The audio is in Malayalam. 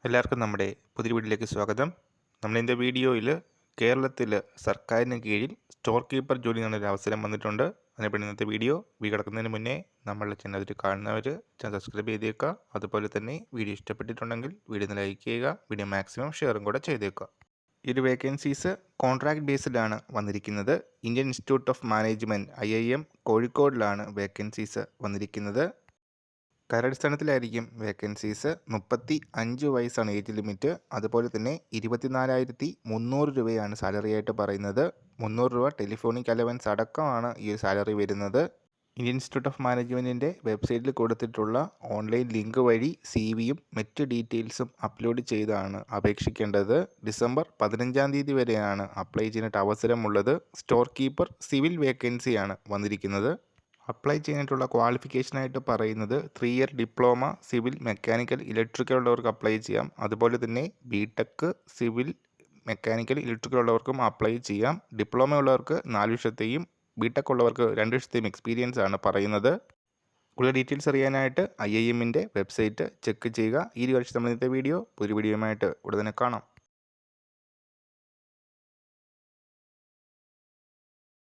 എല്ലാവർക്കും നമ്മുടെ പുതിയ വീഡിയോയിലേക്ക് സ്വാഗതം. നമ്മളിൻ്റെ വീഡിയോയിൽ കേരളത്തിൽ സർക്കാരിന് കീഴിൽ സ്റ്റോർ കീപ്പർ ജോലി എന്നൊരു അവസരം വന്നിട്ടുണ്ട്. അതിനെപ്പറ്റി ഇന്നത്തെ വീഡിയോ കിടക്കുന്നതിന് മുന്നേ നമ്മളുടെ ചാനൽ കാണുന്നവർ ചാനൽ സബ്സ്ക്രൈബ് ചെയ്തേക്കുക. അതുപോലെ തന്നെ വീഡിയോ ഇഷ്ടപ്പെട്ടിട്ടുണ്ടെങ്കിൽ വീഡിയോ ഒന്ന് ലൈക്ക് ചെയ്യുക, വീഡിയോ മാക്സിമം ഷെയറും കൂടെ ചെയ്തേക്കുക. ഈ ഒരു വേക്കൻസീസ് കോൺട്രാക്ട് ബേസ്ഡിലാണ് വന്നിരിക്കുന്നത്. Indian Institute of Management IIM കോഴിക്കോടിലാണ് വേക്കൻസീസ് വന്നിരിക്കുന്നത്. കരാടിസ്ഥാനത്തിലായിരിക്കും വേക്കൻസീസ്. 35 വയസ്സാണ് ഏജ് ലിമിറ്റ്. അതുപോലെ തന്നെ 24,300 രൂപയാണ് സാലറി ആയിട്ട് പറയുന്നത്. 300 രൂപ ടെലിഫോണിക് അലവൻസ് അടക്കമാണ് ഈ ഒരു സാലറി വരുന്നത്. ഇന്ത്യൻ ഇൻസ്റ്റിറ്റ്യൂട്ട് ഓഫ് മാനേജ്മെൻറ്റിൻ്റെ വെബ്സൈറ്റിൽ കൊടുത്തിട്ടുള്ള ഓൺലൈൻ ലിങ്ക് വഴി CV-യും മറ്റ് ഡീറ്റെയിൽസും അപ്ലോഡ് ചെയ്താണ് അപേക്ഷിക്കേണ്ടത്. ഡിസംബർ 15-ാം തീയതി വരെയാണ് അപ്ലൈ ചെയ്യാനായിട്ട് അവസരമുള്ളത്. സ്റ്റോർ കീപ്പർ സിവിൽ വേക്കൻസിയാണ് വന്നിരിക്കുന്നത്. അപ്ലൈ ചെയ്യാനായിട്ടുള്ള ക്വാളിഫിക്കേഷനായിട്ട് പറയുന്നത് 3 year diploma civil mechanical electrical ഉള്ളവർക്ക് അപ്ലൈ ചെയ്യാം. അതുപോലെ തന്നെ BTech സിവിൽ മെക്കാനിക്കൽ ഇലക്ട്രിക്കൽ ഉള്ളവർക്കും അപ്ലൈ ചെയ്യാം. ഡിപ്ലോമ ഉള്ളവർക്ക് 4 വർഷത്തെയും BTech ഉള്ളവർക്ക് 2 വർഷത്തെയും എക്സ്പീരിയൻസ് ആണ് പറയുന്നത്. കൂടുതൽ ഡീറ്റെയിൽസ് അറിയാനായിട്ട് IIM-ൻ്റെ വെബ്സൈറ്റ് ചെക്ക് ചെയ്യുക. ഈ ഒരു വർഷം നമ്മൾ ഇന്നത്തെ വീഡിയോ പുതിയ വീഡിയോയുമായിട്ട് ഉടനെ കാണാം.